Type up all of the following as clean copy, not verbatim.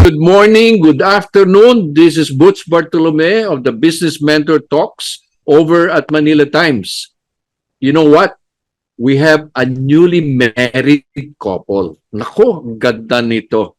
good morning, good afternoon. This is Butch Bartolome of the Business Mentor Talks over at Manila Times. You know what? We have a newly married couple. Nako, ang ganda nito.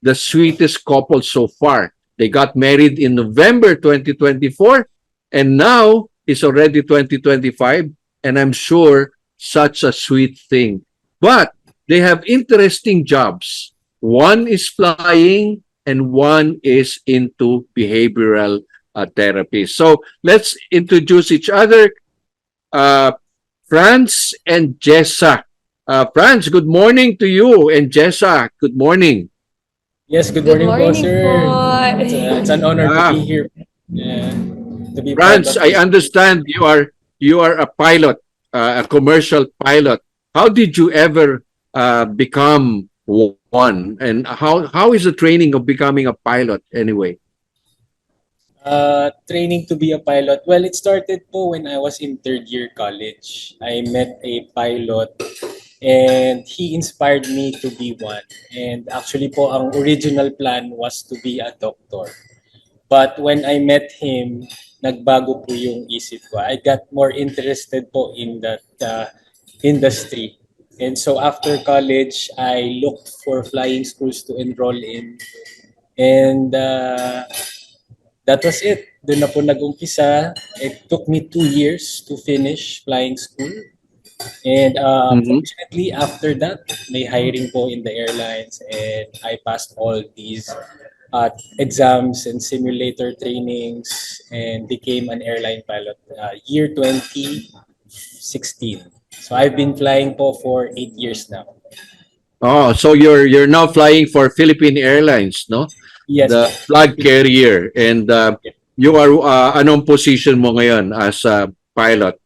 The sweetest couple so far. They got married in November 2024 and now it's already 2025 and I'm sure such a sweet thing. But they have interesting jobs. One is flying and one is into behavioral therapy. So let's introduce each other. Franz and Jessa. Franz, good morning to you, and Jessa, good morning. Yes, good Good morning po, morning sir. po. It's an honor to Ah, be here. Yeah, to be part Franz, of I this. understand you are a pilot, a commercial pilot. How did you ever become one, and how is the training of becoming a pilot anyway? Training to be a pilot. Well, it started po when I was in third year college. I met a pilot and he inspired me to be one. And actually po, ang original plan was to be a doctor. But when I met him, nagbago po yung isip ko. I got more interested po in that industry. And so after college, I looked for flying schools to enroll in. And that was it. Doon na po nag-umpisa. It took me 2 years to finish flying school. And Mhm. fortunately, after that, may hiring po in the airlines and I passed all these exams and simulator trainings and became an airline pilot year 2016. So I've been flying po for 8 years now. Oh, so you're now flying for Philippine Airlines, no? Yes The po. flag carrier, and you are anong position mo ngayon as a pilot?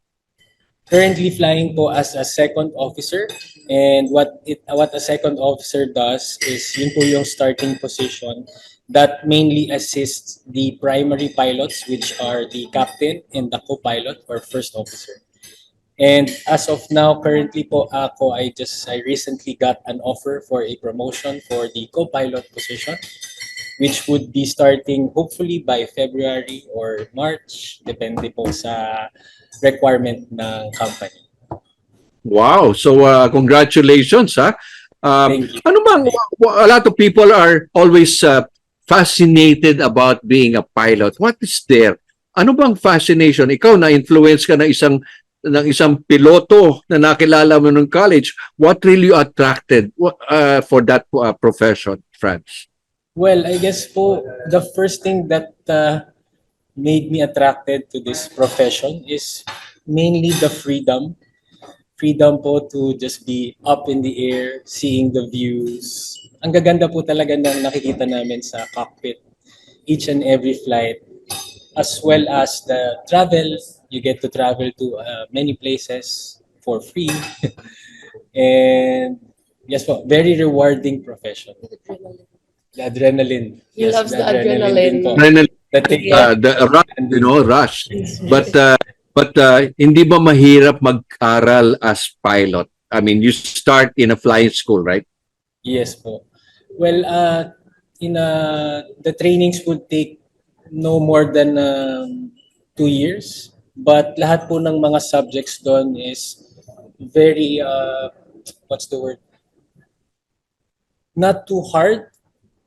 Currently flying po as a second officer, and what a second officer does is yun po yung starting position that mainly assists the primary pilots, which are the captain and the co-pilot or first officer. And as of now, currently po I recently got an offer for a promotion for the co-pilot position, which would be starting hopefully by February or March, depende po sa requirement ng company. Wow! So congratulations, ha? Thank you. Ano bang a lot of people are always fascinated about being a pilot. What is there? Ano bang fascination? Ikaw na-influence ka ng isang piloto na nakilala mo ng college. What really attracted for that profession, Franz? Well, I guess po the first thing that made me attracted to this profession is mainly the freedom. Freedom po to just be up in the air, seeing the views. Ang gaganda po talaga ng nakikita namin sa cockpit each and every flight, as well as the travel. You get to travel to many places for free. And yes po, very rewarding profession. The adrenaline. He Yes, loves the the adrenaline din po. Adrenaline, The take Yeah. the rush, rush. But Yes. hindi ba mahirap mag-aral as pilot? I mean, you start in a flying school, right? Yes po. Well, the trainings would take no more than 2 years. But lahat po ng mga subjects doon is very, what's the word? Not too hard.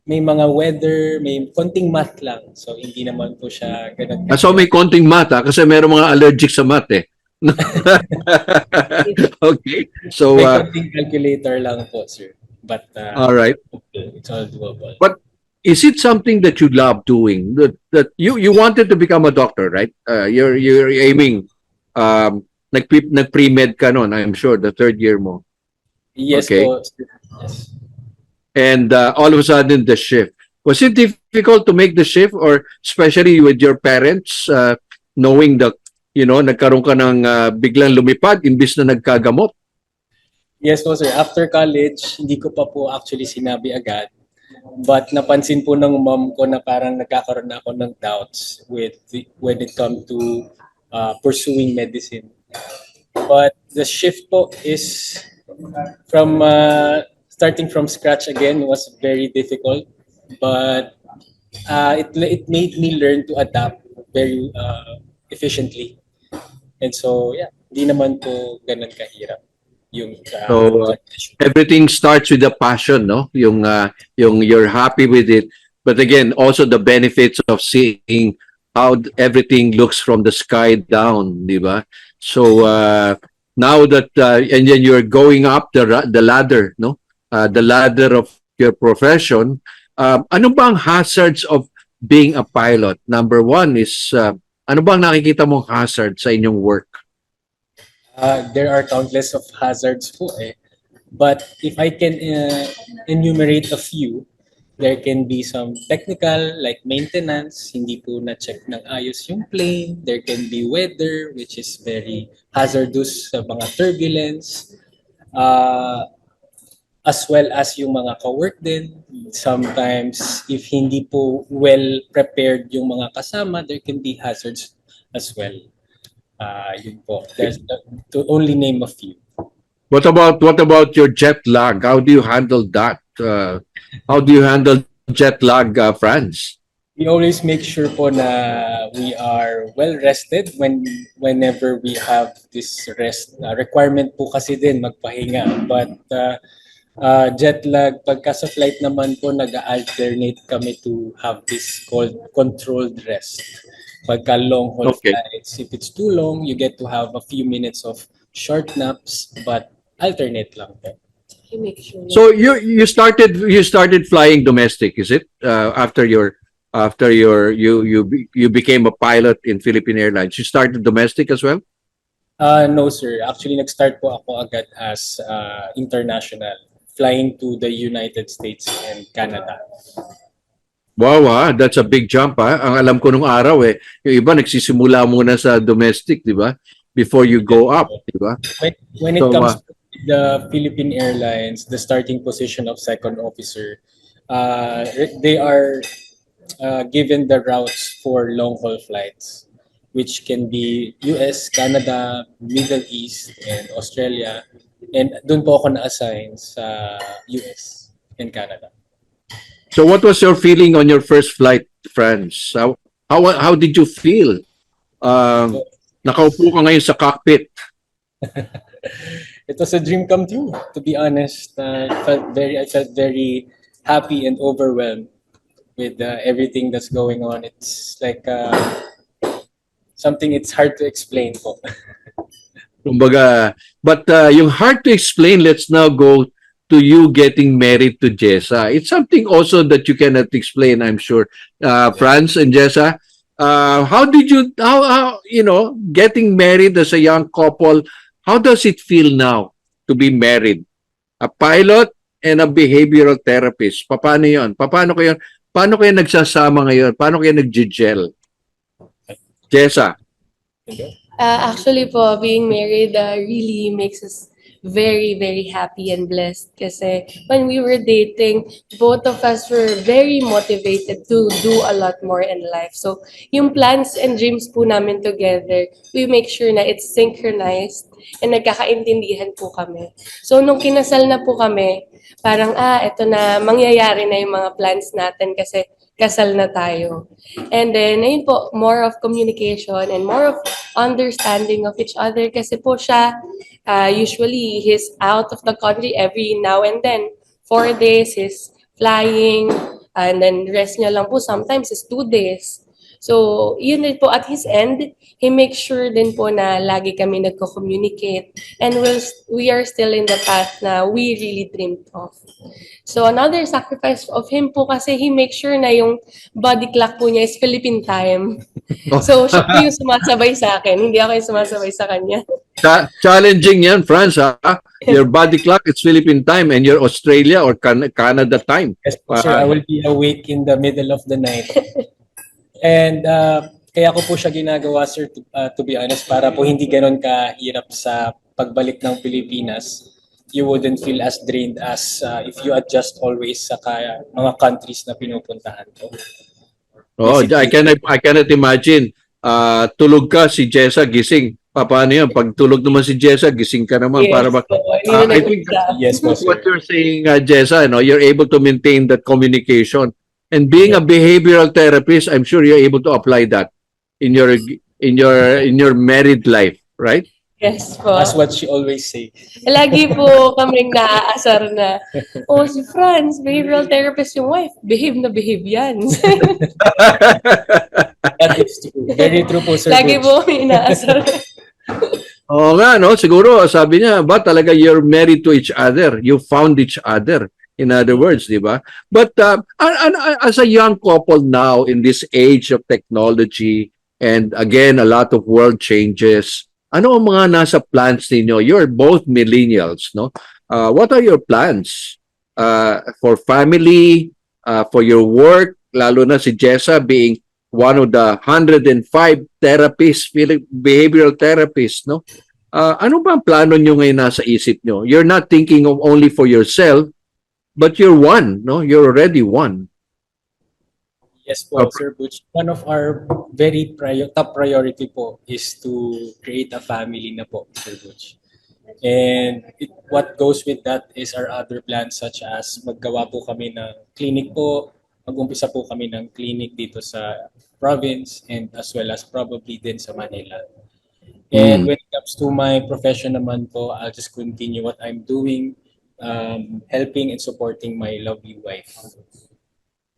May mga weather, may konting math lang. So, hindi naman po siya ganun. So may konting math, kasi meron mga allergic sa math eh. Okay. So May konting calculator lang po, sir. But all right. it's all doable. But is it something that you love doing? That you wanted to become a doctor, right? You're aiming nag-pre-med ka noon, I'm sure, the third year mo. Yes Okay. po. Sir. Yes. And all of a sudden the shift. Was it difficult to make the shift, or especially with your parents knowing that nagkaroon ka ng biglang lumipad imbis na nagkagamot? Yes po, sir. After college, hindi ko pa po actually sinabi agad. But napansin po ng mom ko na parang nagkakaroon na ako ng doubts when it comes to pursuing medicine. But the shift po is from starting from scratch again was very difficult. but it made me learn to adapt very efficiently. And so, yeah, di naman po ganun kahirap yung So transition. everything starts with the passion, no? Yung you're happy with it, but again, also the benefits of seeing how everything looks from the sky down, di ba? So now that and then you're going up the ladder, no? The ladder of your profession. Ano ba ang hazards of being a pilot? Number one is ano bang nakikita mong hazard sa inyong work? There are countless of hazards po eh. But if I can enumerate a few, there can be some technical like maintenance, hindi po na-check ng ayos yung plane. There can be weather, which is very hazardous sa mga turbulence. As well as yung mga ka-work din. Sometimes, if hindi po well prepared yung mga kasama, there can be hazards as well. Yun po. There's to only name a few. What about your jet lag? How do you handle that? How do you handle jet lag, Franz? We always make sure po na we are well rested whenever we have this rest requirement po kasi din magpahinga. But jet lag, pagka sa flight naman po nag-alternate kami to have this called controlled rest. Pagka long haul Okay. flights, if it's too long, you get to have a few minutes of short naps, but alternate lang po. You make sure. So you started flying domestic, is it? After you became a pilot in Philippine Airlines, you started domestic as well? No sir, actually nag-start po ako agad as international, flying to the United States and Canada. Wow, that's a big jump, ha? Ang alam ko nung araw yung iba nagsisimula muna sa domestic, di ba? Before you go up, di ba? When it So, comes to the Philippine Airlines, the starting position of second officer, they are given the routes for long haul flights, which can be US, Canada, Middle East, and Australia. And doon po ako na-assign sa US and Canada. So what was your feeling on your first flight, Franz? How did you feel? Nakaupo ka ngayon sa cockpit. It was a dream come true, to be honest. I felt very happy and overwhelmed with everything that's going on. It's like something it's hard to explain po. Kumbaga, but yung hard to explain, let's now go to you getting married to Jessa. It's something also that you cannot explain, I'm sure. Franz and Jessa, how getting married as a young couple, how does it feel now to be married? A pilot and a behavioral therapist. Paano yun? Paano kayo nagsasama ngayon? Paano kayo nag-gel? Jessa. Actually po, being married really makes us very, very happy and blessed. Kasi when we were dating, both of us were very motivated to do a lot more in life. So yung plans and dreams po namin together, we make sure na it's synchronized and nagkakaintindihan po kami. So nung kinasal na po kami, parang eto na, mangyayari na yung mga plans natin kasi kasal na tayo. And then, ayun po, more of communication and more of understanding of each other kasi po siya, usually he's out of the country every now and then. 4 days, he's flying, and then rest niya lang po sometimes is 2 days. So, yun din po, at his end, he makes sure din po na lagi kami nagko-communicate and we are still in the path na we really dreamed of. So, another sacrifice of him po kasi he makes sure na yung body clock po niya is Philippine time. So, siya po yung sumasabay sa akin, hindi ako yung sumasabay sa kanya. Challenging yan, Franz, ha? Your body clock is Philippine time and your Australia or Canada time. Yes, sir, I will be awake in the middle of the night. And kaya ko po siya ginagawa, sir, to be honest, para po hindi ganon kahirap sa pagbalik ng Pilipinas. You wouldn't feel as drained as if you adjust always sa mga countries na pinupuntahan ko. Oh, I cannot imagine. Tulog ka, si Jessa gising. Paano yan? Pag tulog naman si Jessa, gising ka naman. Yes, Para I think Yes, po, sir. what you're saying, Jessa, you're able to maintain that communication And being a behavioral therapist, I'm sure you're able to apply that in your married life, right? Yes po. That's what she always say. Lagi po kaming naaasar na, oh, si Franz, behavioral therapist yung wife. Behave na behave yan. That is true. Very true po, Sir Lagi Butch. po kami inaasar. Oo nga, no? Siguro, sabi niya, ba talaga you're married to each other? You found each other. In other words, di ba? But as a young couple now in this age of technology and again, a lot of world changes, ano ang mga nasa plans ninyo? You're both millennials, no? What are your plans for family, for your work, lalo na si Jessa being one of the 105 therapists, behavioral therapists, no? Ano ba ang plano nyo ngayon nasa isip nyo? You're not thinking of only for yourself, but you're one, no? You're already one. Yes po, Sir Butch. One of our very top priority po is to create a family na po, Sir Butch. And what goes with that is our other plans such as maggawa po kami ng clinic po, mag-umpisa po kami ng clinic dito sa province and as well as probably din sa Manila. And when it comes to my profession naman po, I'll just continue what I'm doing, helping and supporting my lovely wife.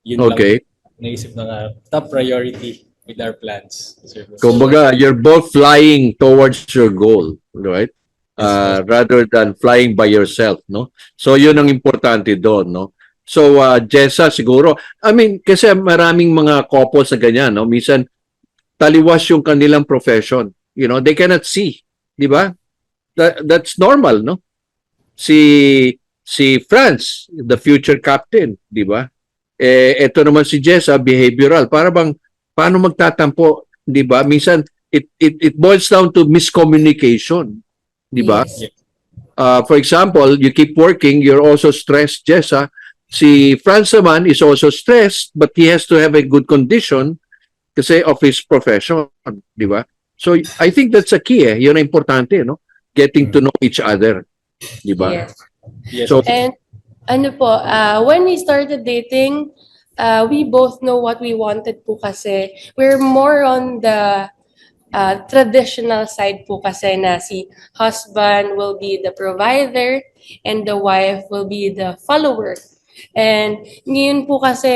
Yun Okay. lang naisip na top priority with our plans, Sir Butch. Kumbaga, you're both flying towards your goal, right? Yes, Rather than flying by yourself, no? So, yun ang importante doon, no? So, Jessa, siguro, I mean, kasi maraming mga couples na ganyan, no? Minsan, taliwas yung kanilang profession. You know, they cannot see, di ba? That's normal, no? Si Franz, the future captain, di ba? Ito naman si Jessa, behavioral. Para bang, paano magtatampo, di ba? Minsan, it boils down to miscommunication, di ba? Yes. For example, you keep working, you're also stressed, Jessa. Si Franz naman is also stressed, but he has to have a good condition kasi of his profession, di ba? So, I think that's a key, Yun ang importante, no? Getting to know each other, di ba? Yes. Yes. So, And ano po, when we started dating, we both know what we wanted po kasi we're more on the traditional side po kasi na si husband will be the provider and the wife will be the follower. And ngayon po kasi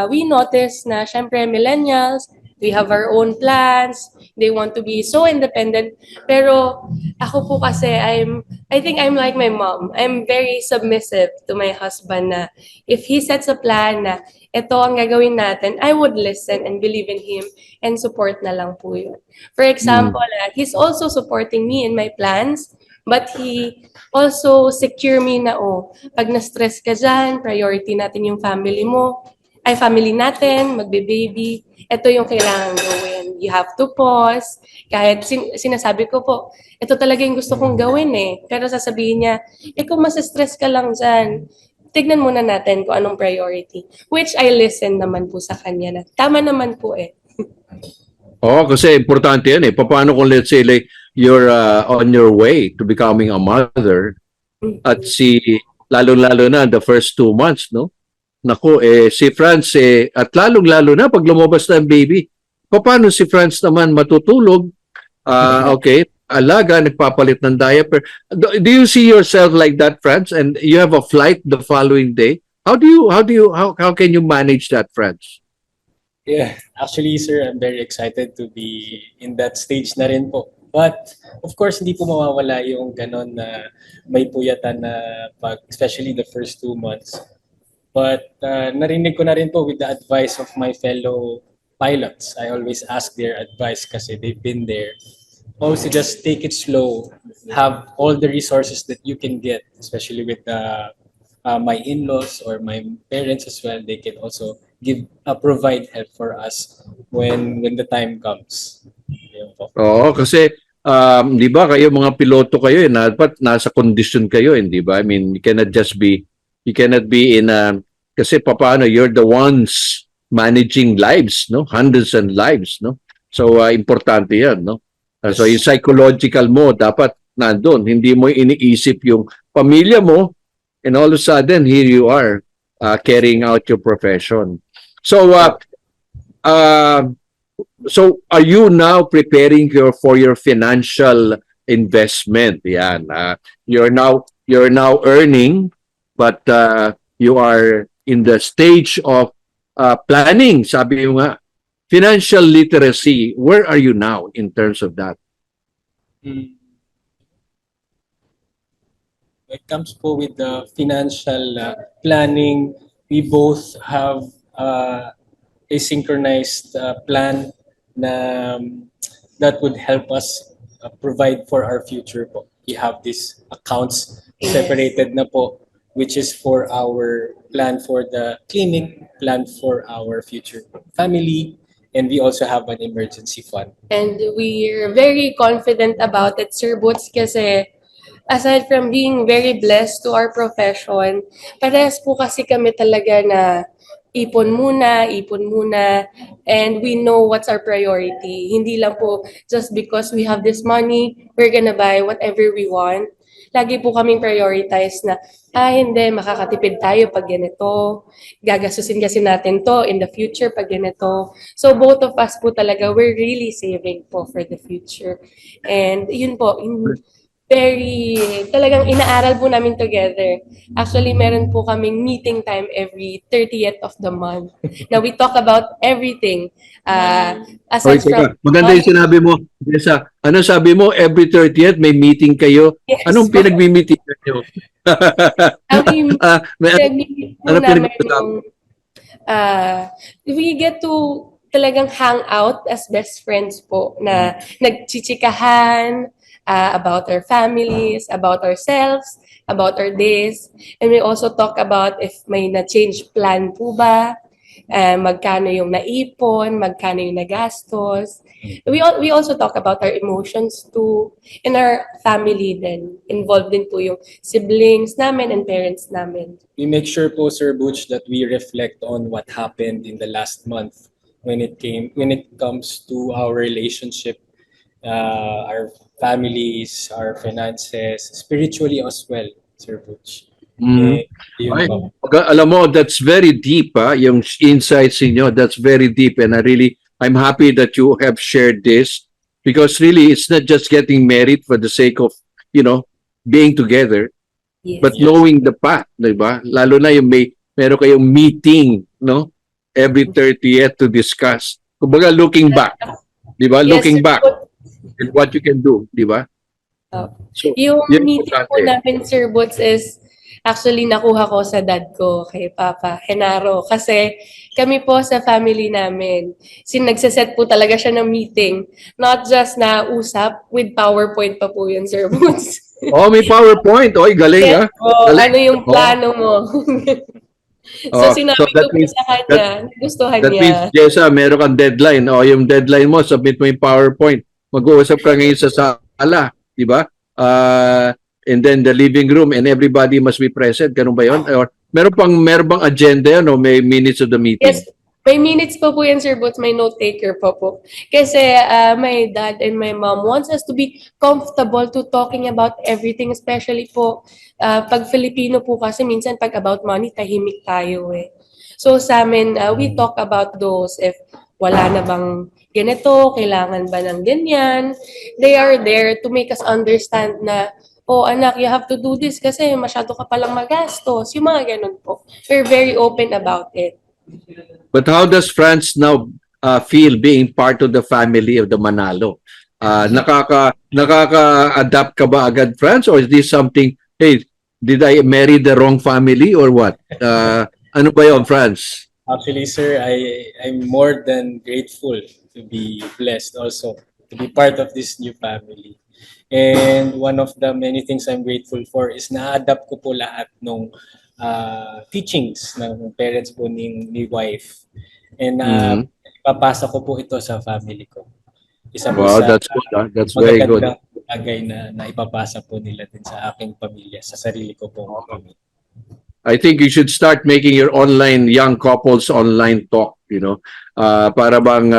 we notice na syempre millennials, we have our own plans, they want to be so independent. Pero ako po kasi I think I'm like my mom. I'm very submissive to my husband na if he sets a plan na ito ang gagawin natin, I would listen and believe in him and support na lang po yun. For example, he's also supporting me in my plans, but he also secure me na, oh, pag na-stress ka dyan, priority natin yung family mo, ay family natin, magbe-baby, ito yung kailangan gawin. You have to pause. Kahit sinasabi ko po, ito talaga yung gusto kong gawin Pero sasabihin niya, kung mas-stress ka lang dyan, tignan muna natin kung anong priority. Which I listen naman po sa kanya na tama naman po kasi importante yan Paano kung let's say like you're on your way to becoming a mother at lalo-lalo na the first 2 months, no? Naku, si Franz at lalong-lalo na pag lumabas na ang baby. Paano si Franz naman matutulog? Okay, alaga, nagpapalit ng diaper. Do you see yourself like that, Franz? And you have a flight the following day? How can you manage that, Franz? Yeah, actually, sir, I'm very excited to be in that stage na rin po. But, of course, hindi po mawawala yung ganon na may puyatan na especially the first 2 months. But narinig ko na rin po with the advice of my fellow pilots. I always ask their advice kasi they've been there. Also, just take it slow. Have all the resources that you can get, especially with my in-laws or my parents as well. They can also provide help for us when the time comes. Yun po. Oo, kasi di ba kayo mga piloto kayo dapat nasa condition kayo di ba? I mean, you cannot be in kasi paano you're the ones managing lives, no? Hundreds and lives, no? So importante 'yan, no? So yung psychological mo dapat nandoon, hindi mo iniisip yung pamilya mo and all of a sudden here you are carrying out your profession. So, uh, so are you now preparing for your financial investment? Yan. You're now earning, but you are in the stage of planning. Sabi mo nga, financial literacy. Where are you now in terms of that? Mm. When it comes po with the financial planning, we both have a synchronized plan na that would help us provide for our future po. We have these accounts separated na po, which is for our plan for the clinic, plan for our future family, and we also have an emergency fund. And we're very confident about it, Sir Boots, kasi aside from being very blessed to our profession, parehas po kasi kami talaga na ipon muna, and we know what's our priority. Hindi lang po just because we have this money, we're gonna buy whatever we want. Lagi po kaming prioritize na, hindi, makakatipid tayo pag ganito. Gagastusin kasi natin to in the future pag ganito. So both of us po talaga, we're really saving po for the future. And yun po, very, talagang inaaral po namin together. Actually, meron po kaming meeting time every 30th of the month. Now, we talk about everything. Aside from... Maganda yung sinabi mo. Jessa, ano sabi mo? Every 30th may meeting kayo. Yes. Anong pinag-meeting kayo? Pinag-meet po Ano namin pinag-usapan? yung... we get to talagang hang out as best friends po na nagchichikahan, about our families, about ourselves, about our days. And we also talk about if may na-change plan po ba, magkano yung naipon, magkano yung nagastos. We also talk about our emotions too. In our family din, involved din po yung siblings namin and parents namin. We make sure po, Sir Butch, that we reflect on what happened in the last month when it comes to our relationship, our families, our finances, spiritually as well, Sir Butch. Mm. Yun Ay, po. alam mo, that's very deep, yung insights inyo. That's very deep, and I'm happy that you have shared this, because really, it's not just getting married for the sake of, being together, Yes. but knowing the path, di ba? Lalo na yung meron kayong meeting, no? Every 30th to discuss. Kumbaga, looking back, di ba? Yes, Looking Sir back Boots. and what you can do, di ba? So, Yung yun meeting po importante. namin, Sir Boots, is actually nakuha ko sa dad ko, kay Papa Henaro. Kasi kami po sa family namin, nagsaset po talaga siya ng meeting. Not just na usap, with PowerPoint pa po yun, Sir Boots. Oh, may PowerPoint. Oy, galing, Yes ha? po, Galing. ano yung plano mo? So Oh, sinabi so ko po sa kanya, gustuhan That means, niya. Jessa, meron kang deadline. O, yung deadline mo, submit mo yung PowerPoint. Mag-uusap ka ngayon sa sala, di ba? And then the living room, and everybody must be present. Ganun ba yun? Or meron bang agenda yun, o may minutes of the meeting? Yes, may minutes po po yan, Sir Boots. May note taker po. Kasi my dad and my mom wants us to be comfortable to talking about everything, especially po pag Filipino po kasi minsan pag about money, tahimik tayo eh. So sa amin, we talk about those if wala na bang ganito, kailangan ba ng ganyan. They are there to make us understand na, oh anak, you have to do this kasi masyado ka palang magastos. Yung mga ganun po. We're very open about it. But how does France now feel being part of the family of the Manalo? Nakaka-adapt ka ba agad, France? Or is this something, hey, did I marry the wrong family or what? Ano ba yun, France? Actually, sir, I'm more than grateful to be blessed also to be part of this new family. And one of the many things I'm grateful for is na-adapt ko po lahat ng teachings ng parents po ni wife. And ipapasa ko po ito sa family ko. Isa po Wow, sa that's good. That's very good. magagandang bagay na ipapasa po nila din sa aking pamilya, sa sarili ko po. I think you should start making your young couples online talk, para bang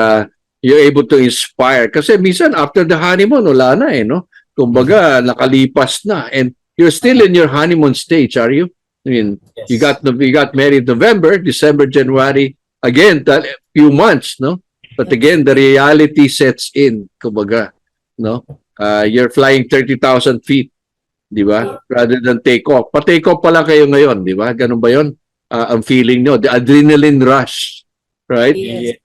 you're able to inspire. Kasi minsan after the honeymoon, wala na no? Kumbaga, nakalipas na. And you're still in your honeymoon stage, are you? I mean, Yes. you got married November, December, January, again, that few months, no? But again, the reality sets in, kumbaga, no? You're flying 30,000 feet, di ba? Rather than take off. Pa-take off pa lang kayo ngayon, di ba? Ganun ba yun? Ang feeling nyo, the adrenaline rush, right? Yes.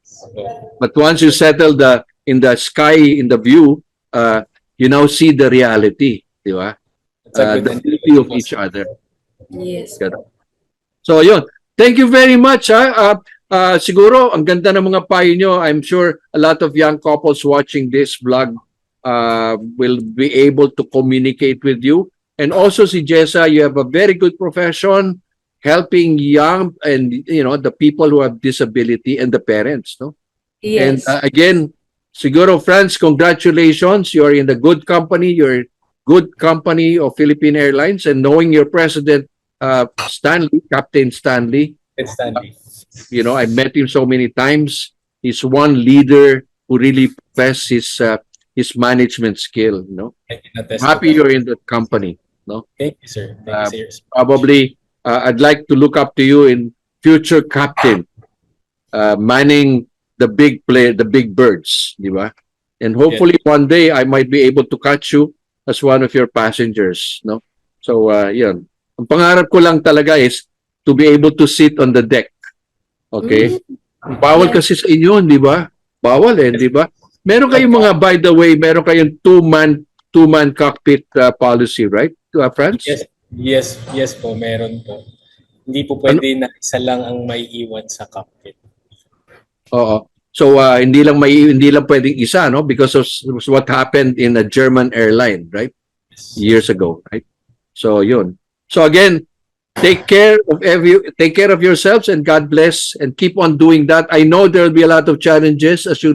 But once you settle in the sky, in the view, you now see the reality, di ba? It's a The good beauty of each other. Yes. Ganun. So, yun. Thank you very much, ha? Siguro, ang ganda ng mga payo nyo. I'm sure a lot of young couples watching this vlog will be able to communicate with you. And also, si Jessa, you have a very good profession helping young and, the people who have disability and the parents, no? And Yes. again, siguro, Franz, congratulations. You're in the good company. You're good company of Philippine Airlines, and knowing your president, Stanley, Captain Stanley, It's Stanley. I met him so many times. He's one leader who really professes his management skill. I can attest to Happy that. you're in that company. Thank you, sir. Thank you, sir. Probably, I'd like to look up to you in future captain, manning the big birds, di ba? And hopefully one day I might be able to catch you as one of your passengers, no? So, yun. Ang pangarap ko lang talaga is to be able to sit on the deck. Okay? Bawal kasi sa inyo, di ba? Bawal di ba? Meron kayong mga, by the way, meron kayong two-man cockpit policy, right? Franz? Yes po, meron po. Hindi po pwede na isa lang ang may iwan sa cockpit. Oo. So hindi lang pwedeng isa, no, because of what happened in a German airline, right? Years ago, right? So yun. So again, take care of yourselves, and God bless, and keep on doing that. I know there'll be a lot of challenges as you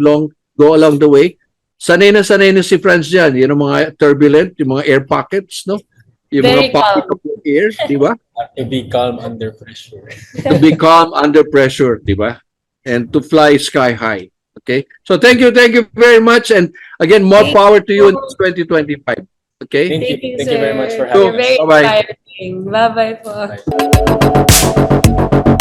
go along the way. Sanay na si Franz diyan, yung mga turbulent, yung mga air pockets, no? Yung Very mga pocket of air, di ba? To be calm under pressure. To be calm under pressure, di ba? And to fly sky high. Okay? So thank you very much, and again, more power to you in 2025. Okay? Thank you. Thank you, Thank sir. you very much for You're having us. very Bye-bye. inspiring. Bye-bye po. Bye.